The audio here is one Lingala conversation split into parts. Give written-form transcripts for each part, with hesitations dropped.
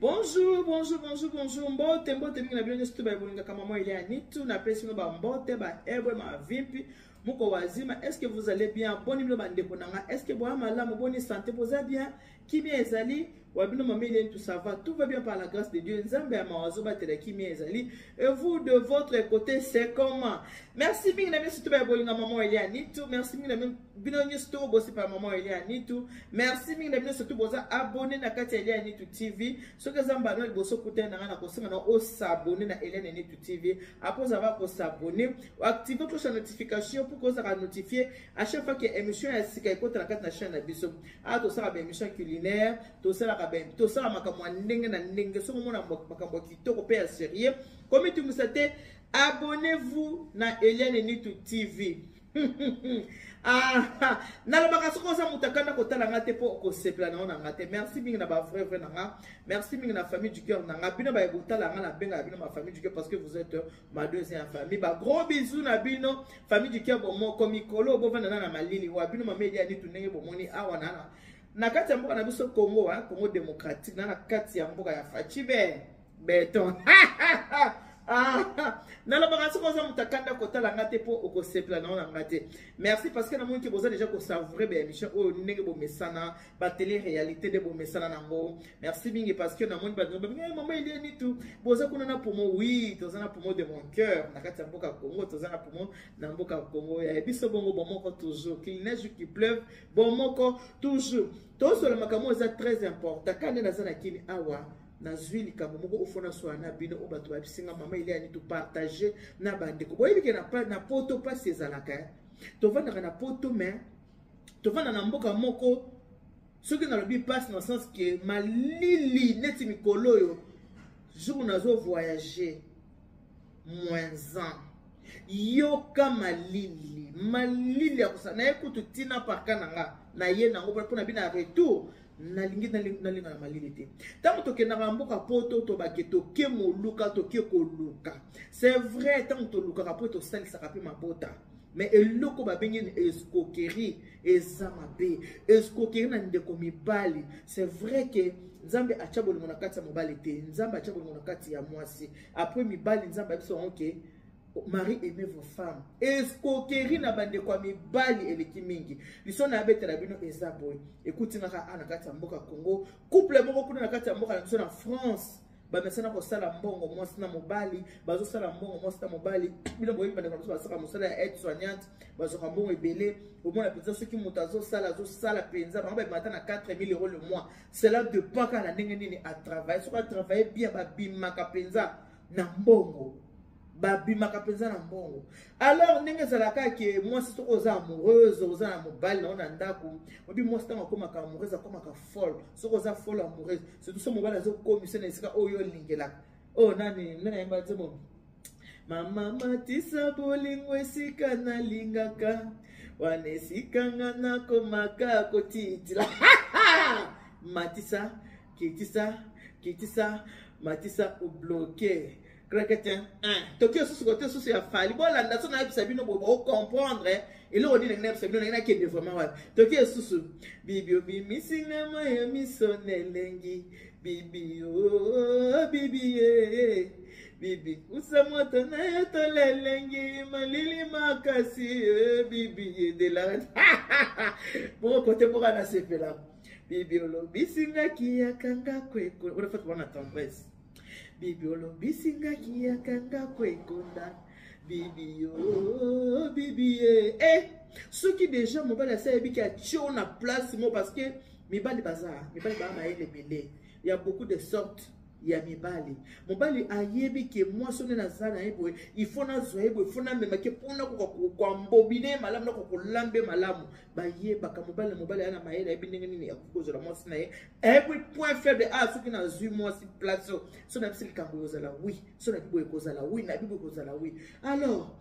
Bonjour, bonjour, bonjour, bonjour. Mbote, mbote, mingi na bino nyesu tuba ibolinga kama mwa ilia nitu na pesi no ba mbote, ba ebwe, ma vimpi. Moko wazima, est-ce que vous allez bien? Boni mino ba ndeko nanga, est-ce que boa malamu, boni santé, posa bien? Kimi ezali, wabino mamile tout ça va, tout va bien par la grâce de Dieu. Nzambe ya mawazo ba tele kimi ezali. Et vous de votre côté, c'est comment? Merci mingi na nyesu tuba ibolinga maman ilia nitu. Merci mingi na bino nyesu tuba bosi par maman ilia nitu. Merci mingi na bino surtout boza abonné na kati ilia nitu TV. Ce que zamba no boso kute na na kosenga na o s'abonner na Hélène Nitu TV. Après avoir ko s'abonner, activer cloche notification pour que ça soit notifié à chaque fois que émission est sika ikote na kati na chaîne na biso. Ah to ça ba émission culinaire, to ça la ba to ça makambo ndenge na ndenge so mona makambo kitoko pe ya sérieux. Comme tu musate, abonnez-vous na Hélène Nitu TV. Ah, nalobaka soko za mutakana kotala ngate po ko sepla na ona ngate. Merci mingi na ba frère nanga. Merci mingi na famille du cœur nanga. Bino ba ekotala nga na benga bino ma famille du cœur parce que vous êtes ma deuxième famille. Ba gros bisous na bino famille du cœur bon comme Mikolo bo vana na malili wa bino ma media ni tunenge bo moni awa na. Na kati ya mboka na biso Congo Congo démocratique na kati ya mboka ya Fachibe beton. Ah, nalobaka soko za mutakanda kotala ngate po oko sepla na ona ngate. Merci parce que na moni ki boza déjà ko savourer ba émission o ndenge bo mesana ba télé réalité de bo mesana nango. Merci bingi parce que na moni ba maman il est ni tout. Boza kuna na pomo oui, toza na pomo de mon cœur. Na kati ya mboka Congo toza na pomo na mboka Congo ya biso bongo bomoko toujours. Qu'il neige qu'il pleuve bomoko toujours. Tout sur le makamo est très important. Quand on est dans un akini awa nazwili kambo moko ofona swana bino o bato babisinga mama ile ani to partager na bandeko boyebi ke na poto pas ezalaka to vanda na poto mais to vanda na mboka moko soki na lobi passe dans le sens que malili neti mikolo yo jour nazo voyager moins an yoka malili ya kusana ekutu tina parkananga na ye nango pour na bina retour nalingi na malili te tango tokendaka mboka poto tobake toke moluka toke koluka c'est vrai tango tolukaka po tosalisaka mpe mabota mais eloko babengi escroquerie eza mabe escroquerie na ndeko mibali c'est vrai que nzambe atia bolingo na kati ya mobali te nzambe atia bolingo na kati ya mwasi après mibali nzambe abiso ok Marie aimez vos femmes. Escroquerie na bande kwa mibali eleki mingi. Liso na abete la bino eza boy. Écoute ngaka ana kati ya mboka Congo. Couple moko kuna na kati ya mboka na France. Ba mesana ko sala mbongo mwasi na mobali, bazo sala mbongo mwasi na mobali. Bino boyi bande kwa ba sala mosala ya aide soignante, bazo ka mbongo ebele. Au moins la pizza ceux qui mutazo sala penza, ba ba mata na 4000 € le mois. Cela de pas ka na ndenge nini à travailler. So ka travailler bien ba bimaka penza na mbongo. Babimaka penza na mbongo. Alors ndenge zalaka ke moi si oza amoureuse oza na mobali na ona ndako obi moi si tango komaka amoureuse komaka folle soko oza folle amoureuse surtout so mobali azo komisa na esika oyo lingela oh nani yemba temo mama matisa bolingo esika na lingaka wana esika ngana komaka kotitila matisa kitisa matisa ou bloqué. Tokyo sous côté sous ya fali bon la nation na sabino bo comprendre et là on dit na sabino na kende vraiment wa Tokyo sous bibi obi misinga maya misonelengi bibi oh bibi bibi usamota na yotolelengi malili makasi bibi de la bon côté pour na sepela bibi olo bisinga kia kanga kweko on fait on attend presse bibi olombisi ngaki yakanga kwekonda bibi yo bibi soki déjà mobali asayebi ki atio na place mo parce que mibali ba mayele bele il y a beaucoup de sortes ya mibali mobali ayebi ke moi sonne na zana ebo il faut na zoebo il faut na mema ke pona ko mbobine malamu na ko lambe malamu ba yeba ka mobali ana mayele ebi ndenge nini ya kukozela moi sina ye every point faible soki na zui moi si place so na bisili kambo yozala oui so na bibo ekozala oui na bibo ekozala oui alors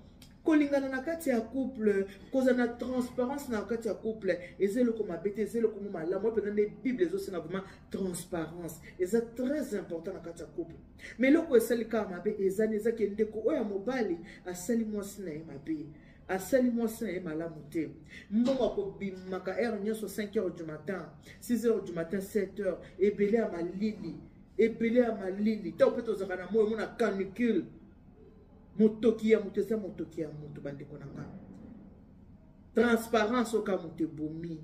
kolingana na kati ya couple koza na transparence na kati ya couple ezelo koma bete ezelo koma malamu pe na bible ezo sina vraiment transparence eza très important na kati ya couple mais loko esali ka mabe ezani ezake ndeko oya mobali asali mwasi na ye mabe asali mwasi na ye malamu te mbongo akobimaka heure nyonso 5 h du matin 6 h du matin 7 h ebele ya malili ebele ya malili ta ope tozaka na moyo mona canicule motoki ya moto eza motoki ya moto bandeko na nga transparence oka moto ebomi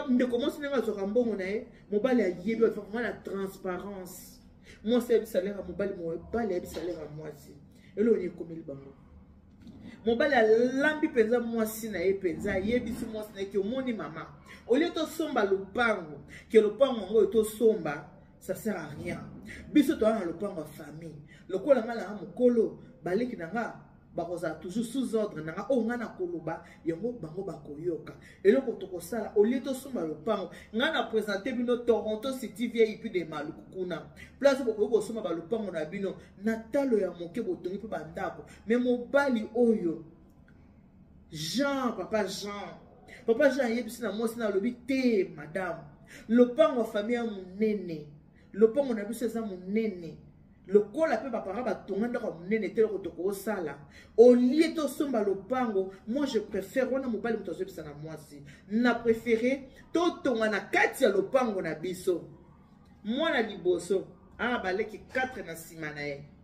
ndeko mwasi ndenge azwaka mbongo na ye mobali ayebi vraiment na transparence mwasi ayebi salaire ya mobali ayebi salaire ya mwasi eloko ekomeli bango mobali alambi mpenza mwasi na ye mpenza ayebisi mwasi na ye ke omoni mama olie tosomba lopango ke lopango yango oyo tosomba ça sert à rien biso toza na lopango ya famille lokola nga nanga mokolo baleki na nga bakozala toujours sous ordre na nga oyo nga na koloba yango bango bakoyoka eloko tokosala olie tosomba lopango nga na présente bino Toronto City vieille puis de maluku kuna place bokoki kosomba balopango na bino na talo ya moke botongi mpe bandako me mobali oyo papa Jean ayebisi na mwasi na alobi te madame lopango ya famille ya monene lopango na biso eza monene lokola pe bapara batonga ndako monene te loko tokosala olie tosomba lopango moi je préfère wana mobali moto azobisa na mwasi na préféré totonga na kati ya lopango na biso mwana liboso baleki 4 na nsima na ye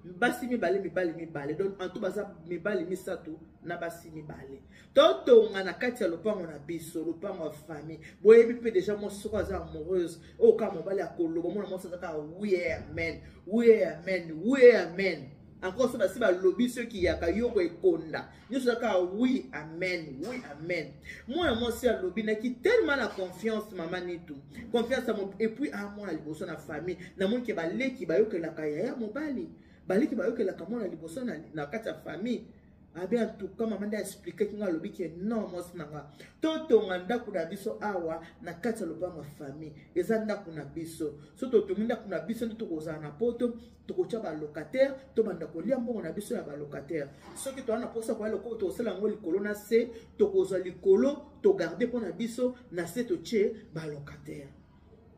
basi mibale donc en tout baza mibale misato na basi mibale totonga na kati ya lopango na biso lopango ya famille boyebi pe déjà moi soko aza amoureuse o ka mobali akoloba mona mwasi azaka oui amen encore so basi balobi soki yaka yoko ekonda nyonso azaka oui amen mwana mwasi alobi naki tellement na confiance mama nitu confiance et puis mwana liboso na famille na moni ke baleki bayokelaka yaya mobali baliki bayokelaka mwana liboso na kati ya famille abi en tout cas maman nda expliquer kinga lobi ke non mwasi nanga totonga ndako na biso awa na kati ya lopango ya famille eza ndako na biso so totongi ndako na biso nde tokozala na poto tokotya balocataire tobanda kolia mbongo na biso ya balocataire soki toza na posa koya lokolo tokosala yango likolo na se tokozwa likolo togarde mpo na biso na se totye balocataire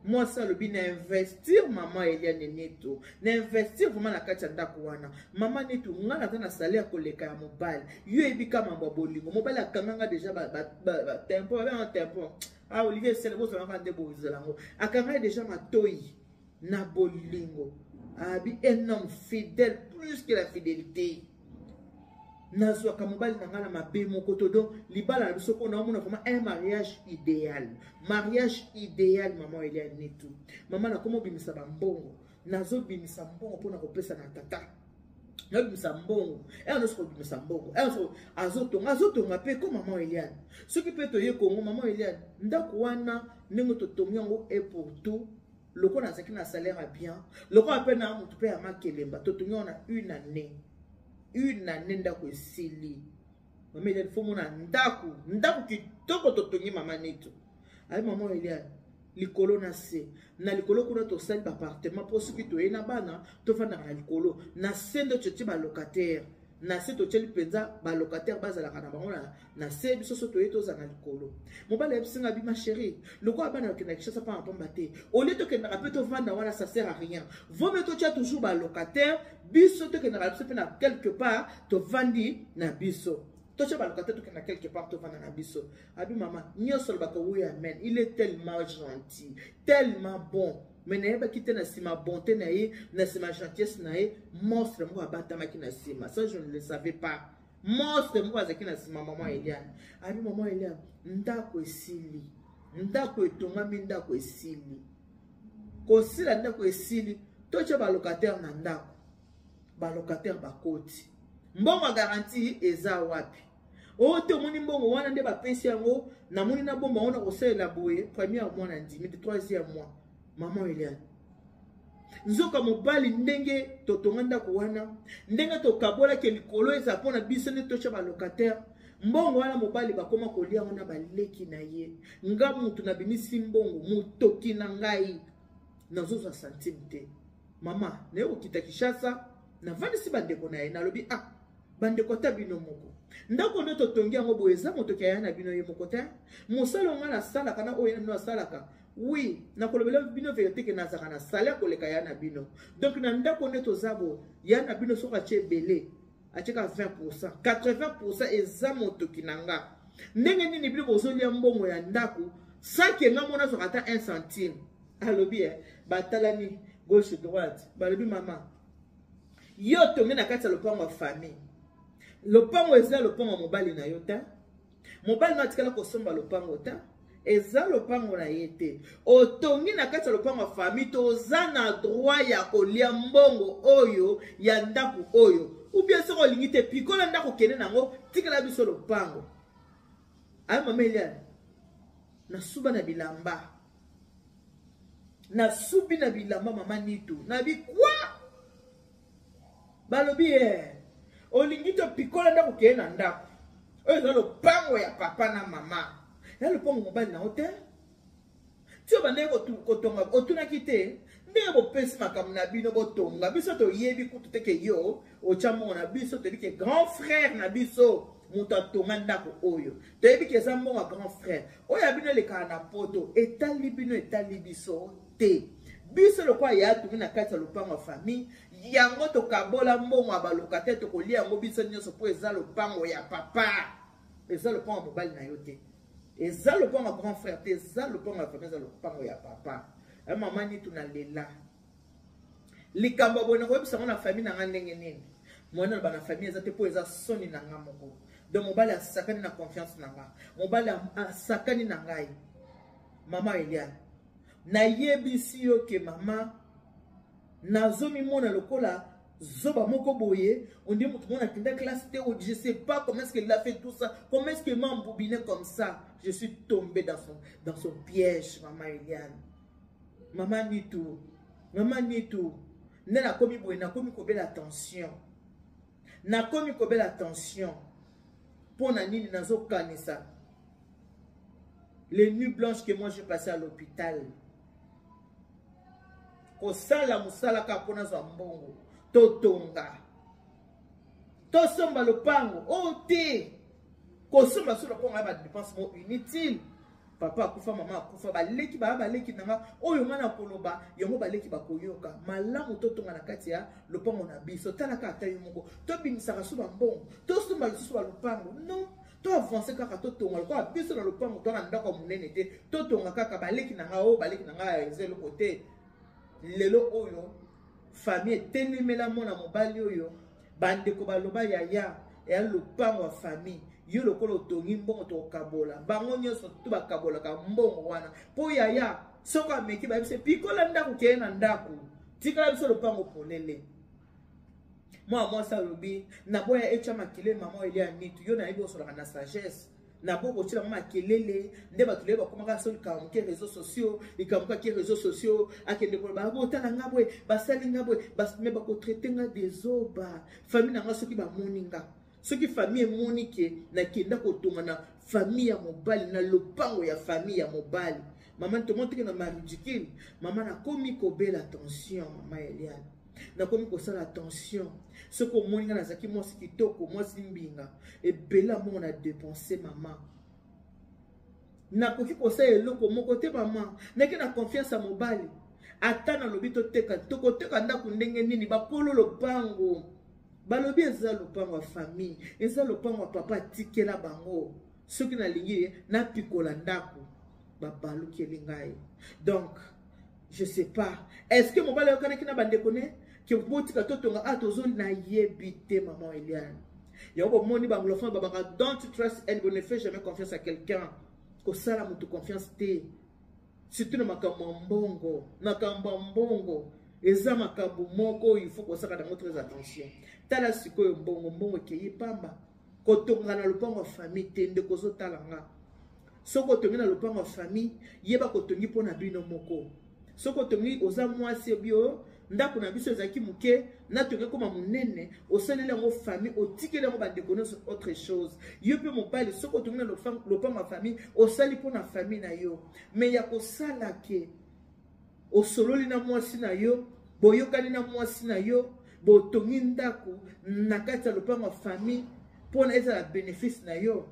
moi ça le bien investir maman Eliane Neto na investir vraiment na kati ya ndako wana mama Neto nga na tana salaire koleka ya mobali yo ebika mambo bolingo mobali akanganga déjà tempo ba tempo Olivier Selebo ça va ndebo zelango akanga déjà matoi na bolingo abi un homme fidèle plus que la fidélité nazwaka mobali na nga na mabe moko to donc libala na biso ko na omona vraiment un mariage idéal maman Eliane Neto mama na komo bimisa bambongo nazo bimisa mbongo pona kopesa na tata na bimisa mbongo nazo bimisa mbongo azotonga pe ko maman Eliane soki pe to ye Kongo maman Eliane ndako wana ndenge to tongi yango et pour tout loko na zaki na salaire bien loko ape na mutu pe ya makelemba to tongi wana une année ndako esili mama Eliane fo mona ndako kitoko totongi mama Neto ayi mama Eliane likolo na se na likolo kuna tosali baappartement mpo soki toye na bana tofandaka na likolo na se nde totye balocataire na se totyeli mpenza balocataire bazalaka na bango na se biso so toye tozala na likolo mobali ayebisinga bi ma chérie lokola bana okendaka kishasa mpa mapamba te olie tokendaka mpe tovanda wana ça sert à rien vome totya toujours balocataire biso tokendaka biso mpe na quelque part tovandi na biso totya balocataire tokenda quelque part tovanda na biso abi mama nyonso lobaka oui amen il est tellement gentil tellement bon mais nayebaki te na nsima bonté na ye na nsima gentillesse na ye monstre moko abatamaki na nsima ça je ne le savais pas monstre moko azalaki na nsima maman Eliane abi maman Eliane ndako esili ndako etongami ndako esili kosila ndako esili totya balocataire na ndako balocataire bakoti mbongo garantie eza wapi ote omoni mbongo wana nde bapesi yango namoni na bomba wana kosalela boye premier mois na ndimi de troisième mois maman Eliane nzoka mobali ndenge totonga ndako wana ndenge tokabolaki likolo eza mpona biso nde totya balocataire mbongo wana mobali bakoma kolia yango na baleki na ye nga mutu nabimisi mbongo motoki na ngai nazozwa centime te mama naye kokita Kinshasa navandisi bandeko na ye nalobi bandeko ta bino moko ndako nde totongi yango boye eza motoki aya na bino ye moko te mosala onga nasalaka na oyo nano asalaka oui nakolobela bino vérité ke nazaka na salaire koleka ya na bino donc na ndako nde toza boye ya na bino soki atie ebele atieka 20% 80% eza motoki na nga ndenge nini bino kozolia mbongo ya ndako saki nga mona soka ata 1 centime alobi batalani gauche droite balobi mama yo tongi na kati ya lopango ya famille lopango eza lopango mobali na yo ta mobali na tikala kosomba lopango ta eza lopango na ye te otongi na kati ya lopango ya famille toza na droit ya kolia mbongo oyo ya ndako oyo ubien soko olingi te pikola ndako kende nango tikala biso lopango ayo mama Eliane nasuba na bilamba nasubi na bilamba mama Nitu nabi kwa balobi olingi to pikola ndako kende na ndako oyo eza lopango ya papa na mama ya lopango mobali na hotel tio bande kotonga otunaki te ndenge bopesi makambo na bino botonga biso toyebi kutu teke yo otya mongo na biso toyebi ke grand frère na biso moto atonga ndako oyo toyebi ke eza mbongo ya grand frère oyo ya bino elekaka na poto etali bino etali biso te biso lokwa ya atungi na kati ya lopango ya famille yango tokabola mbongo ya balokataire tokolia yango biso nyonso mpo eza lopango ya papa eza lopango ya mobali na yo te eza lopango ya grand frère te eza lopango ya famille eza lopango ya papa mama Nitu na lela likambo boye nakoyebisa na famille na nga ndenge nini mwana bana famille eza te mpo eza soni na nga moko donc mobali asakani na confiance na nga mobali asakani na ngai mama Eliane nayebisi yo ke mama nazomimona lokola zoba moko boye on dit mutu mona kenda classe te je sais pas comment est-ce qu'il a fait tout ça comment est-ce qu'il m'a embobiné comme ça je suis tombé dans son piège mama Eliane mama Nitu nena komi boye na komi kobela attention na komi kobela attention pona nini nazo kanisa les nuits blanches que moi j'ai passé à l'hôpital kosala musala ka pona za mbongo totonga tosomba lopango te kosomba sur lopango ba dépensement inutile papa akufa mama akufa baleki baleki nanga oyo ngana koloba yango baleki bakoyoka malamu totonga na kati ya lopango na biso talaka ata yo moko tobimisaka su bambongo tosomba lisusu ba lopango non to avancer kaka totonga lokola biso na lopango to na ndako munene te totonga kaka baleki nanga o baleki nanga ezelo kote lelo oyo famille telemela mona mobali oyo bandeko baloba yaya ya lopango ya famille yo lokola otongi mbongo tokabola bango nyonso to bakabola ka mbongo wana po yaya soko ameki babise pikola ndako keye na ndako tikala biso lopango polele moi ça lobi na boya echa makile mama Eliane Nitu yo na yebi osola na sagesse na boko tila mama kelele nde batule bakomaka so likamuke réseaux sociaux likamuka ki réseaux sociaux akende ko ba botala ngabwe basali ngabwe basme bako traiter nga des oba famille na nga soki ba moninga soki famille monike na kenda ko tonga na famille ya mobali na lopango ya famille ya mobali mama te montre na ma ridicule mama na komi ko bela attention mama Eliane na komi ko sala attention ce que moninga na zaki moi kitoko moi simbinga et bela mo na dépenser mama na koki ko sa eloko moko te mama na ki na confiance à mobali ata na lobi to teka ndako ndenge nini bakolo lopango balobi eza lopango ya famille eza lopango ya papa tikela bango soki na lingi na pikola ndako babaluki elingai donc je sais pas est-ce que mobali yokanaki na bandeko ne ke botika totonga tozo na yebite maman Eliane yoko moni banglophone babaka don't trust anyone, ne fais jamais confiance à quelqu'un ko sala mutu confiance te surtout na makambo mbongo eza makambo moko il faut ko saka dans très attention tala sikoyo mbongo keyi pamba kotonga na lopango famille te ndeko zo talanga soko tongi na lopango famille yeba kotongi pona bino moko soko tongi oza mwasi bio ndako na biso ezaki muke na tongi koma munene osaleli yango famille otikeli yango bandeko nyonso autre chose yo pe mobali soko tongi na lopango famille osali pona famille na yo mais ya kosala ke osololi na mwasi na yo boyokani na mwasi na yo botongi ndako na kati ya lopango famille pona ezala bénéfice na yo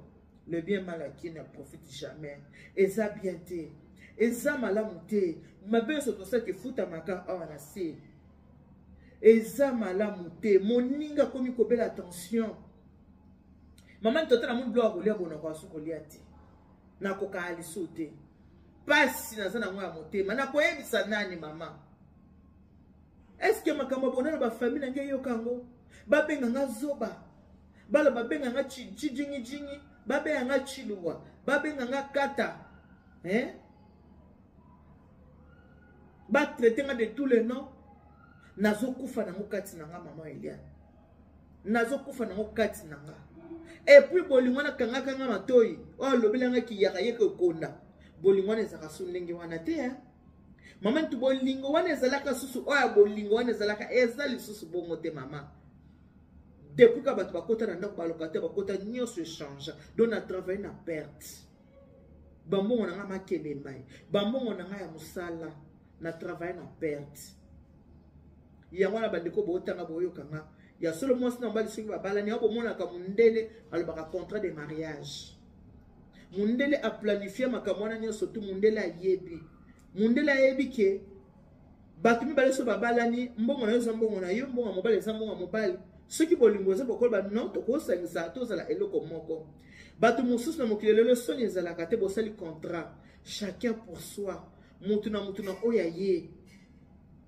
le bien mal acquis ne profite jamais eza bien te eza malamu te mabe soto sa ke futa maka awa na se eza malamu te moninga komi kobela attention mama ntota na mun bloa kolia bona kwa su kolia te na koka aliso te pasi naza nango ya motema nakoyebisa nani mama est-ce que makambo bonana ba famille nanga yoka yango babenga nga zoba bala babenga nga jingi babenga nga chiluwa babenga nga kata ba traiter nga de tous les noms nazokufa nango kati nanga mama Eliane nazokufa nango kati nanga et puis bolingwana kanga matoi o lobelanga ki yaka yeke konda bolingwana ezaka su ndenge wana te mama tu bolingo wana ezalaka susu oya bolingo wana ezalaka ezali susu bongo te mama depuis que bato bakota na ndako balokate bakota nyonso échange donc na travailler na perte bambongo nanga makele mai bambongo nanga ya musala na travailler na perte yango na bandeko bootanga boyokanga ya solo mwasi na mbali soki babalani abo monaka mundele alobaka contrat de mariage mundele a planifié makambo wana nyonso tu mundele ayebi mundele ayebi ke bato mibale so babalani mbongo na yo eza mbongo na yo mbongo ya mobali eza mbongo ya mobali soki bolingo eza bokoloba non tokosangisa tozala eloko moko bato mosusu na mokili lelo soni ezalaka te bosali contrat chacun pour soi mutu na oyo ya ye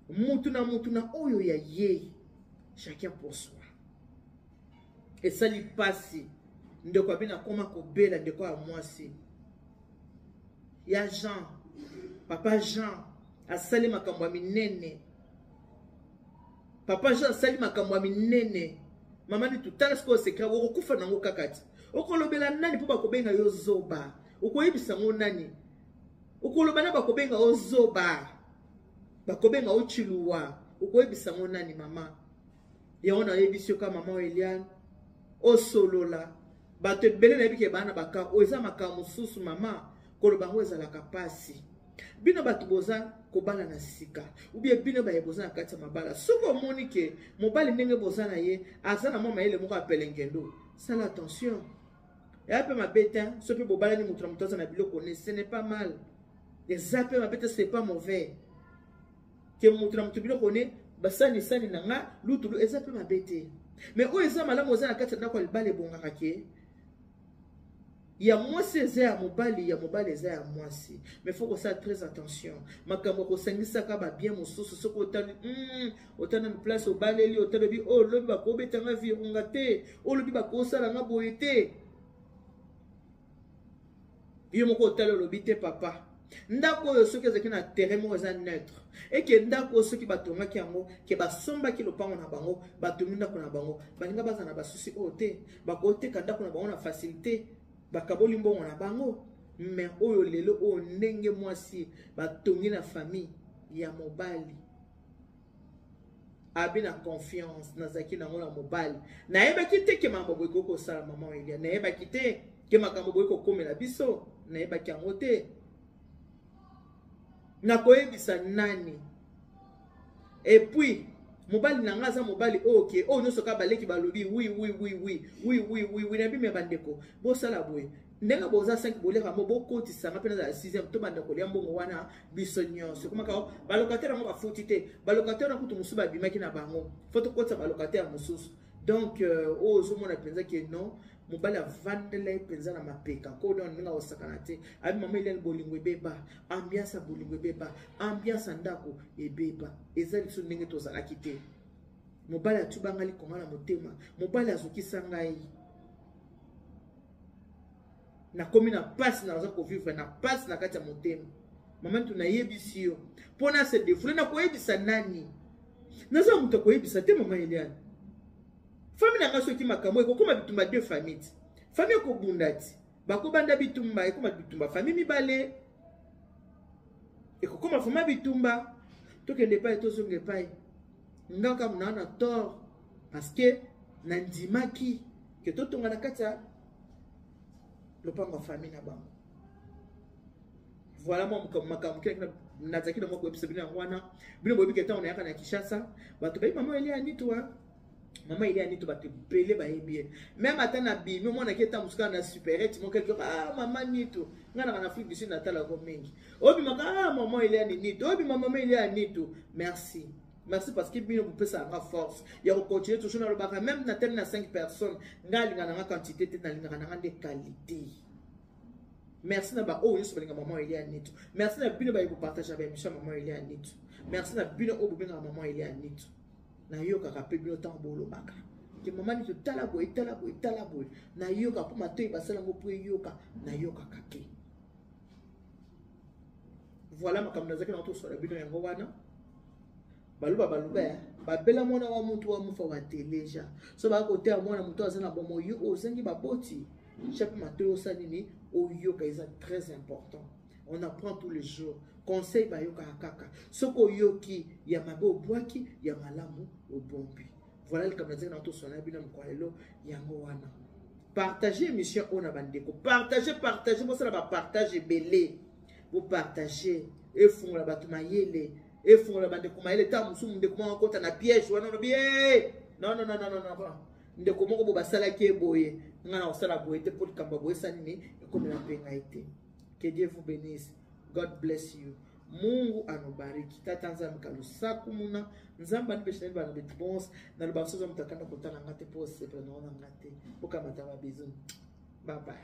mutu na oyo ya ye chacun pour soi esali pasi ndeko abina koma kobela ndeko ya mwasi ya Jean papa Jean asali makambo ya minene papa Jean asali makambo ya minene mama ni tutala siko sekra okokufa nango kakati okolobela nani po bakobenga yo zoba okoyebisa ngo nani okoloba na bakobenga o zoba bakobenga o chiluwa okoyebisa ngo nani mama yango na yebisi yo ka mama Eliane o solola bato ebele na yebike bana baka o eza makambo mosusu mama koloba ngo ezalaka pasi bino bato boza kobala na sika ubie bino baye boza na kati ya mabala soko omoni ke mobali ndenge boza na ye aza na mwa mayele moko apele ngendo sala attention ya pe mabete soki bobalani mutu na mutu aza na biloko ne ce n'est pas mal eza pe mabete c'est pas mauvais ke mutu na mutu biloko ne basani na nga lutulu eza pe mabete mais oyo eza malamu oza na kati ya ndako ya libala ebongaka ke ya mwasi eza ya mobali eza ya mwasi mais faut kosala très attention makambo kosangisaka babien mosusu soki otali na place obaleli otalobi oyo lobi bakobetanga virunga te oyo lobi bakosalanga boye te yo moko otali olobi te papa ndako oyo soki ezalaki na terrain moko eza neutre eke ndako oyo soki batongaki yango ke basombaki lopango na bango batongi ndako na bango balinga baza na basusi oyo te bakoteka ndako na bango na facilité bakaboli mbongo na bango mais oyo lelo oyo ndenge mwasi batongi na famille ya mobali abi na confiance nazaki nango na mobali nayebaki te ke makambo boye kokosala mama Eliane nayebaki te ke makambo boye kokomela biso nayebaki yango te nakoyebisa nani et puis mobali nanga aza mobali oke oyo nyonso ka baleki balobi oui na bime bandeko bosala boye ndenge boza 5 boleka mo bokotisanga mpe na 6e to bandeko lia mbongo wana biso nyonso komaka balocataire yango bafuti te balocataire na kutu mosusu babimaki na bango fo tokotisa balocataire mosusu donc oyo ozomona mpenza ke non mobali avandela ye mpenza na mapeka kodon ndenge osakana te abi mama Eliane bolingo ebeba ambiance ya bolingo ebeba ambiance ya ndako ebeba eza liso ndenge tozalaki te mobali atubanga likonga na motema mobali azokisa ngai nakomi na pasi naza kovivre na pasi na kati ya motema mama ntu nayebisi yo mpona se defule nakoyebisa nani naza moto akoyebisa te mama Eliane famille nanga soki makambo ekokoma bitumba 2 familles famille ekobunda ti bakobanda bitumba ekoma bitumba famille mibale ekokoma fama bitumba tokende epai tozonga epai ngaka muna na tort parce que nandimaki ke totonga na kati ya lopango ya famille na bango voilà moi makambo kile nazaki na moko episode yango wana bino boyebi ke ntango nayaka na Kinshasa bato bayi mama Eliane nitwa mama Eliane to bato pele bayebi même ata na bimi mwana ki eta musuka na superette mon quelque mama nito ngana na Afrique du Sud natala ko mingi obi maka mama Eliane nito obi mama Eliane nito merci parce que bino vous pesa la force il y a continuer toujours dans le bar même na tel na 5 personnes ngalinga na quantité te na linga na de qualité Merci na ba o yeso balinga maman Elia Nitu. Merci na bino ba yebo partage avec émission maman Elia Nitu. Merci na bino o bobenga maman Elia Nitu. Na yoka ka pe bino tan bolo baka. Que maman Nitu tala boy. Na yoka pour matoy basala ngo pour yoka na yoka kake. Voilà ma kamna zaki na to so la bino yango wana. Baluba babela mona wa muntu wa mufa wa teleja. So ba côté à mona muntu azana bomo yo o sengi baboti. Chaque matin au sanini au yoga est très important. On apprend tous les jours. Conseil ba yoga kaka. Soko yoki yamabe au boaki yamalamu au bombi. Voilà le comme dans tout son abina mkwalelo yango wana. Partagez émission on a bandeko. Partagez moi ça va partager belé. Vous partagez et font la batuma yele et font la bandeko maele ta musu ndeko mo kota na piège wana no bien. Non. Ndeko moko bo basala ke boye. Que Dieu vous bénisse. God bless you. Mungu anobariki. Tatanza mkalusaku muna. Nzamba nibesheni bana betbons. Na lubasoza mtakanda kutana ngate po sepe naona ngate. Poka mataba bizun. Bye bye.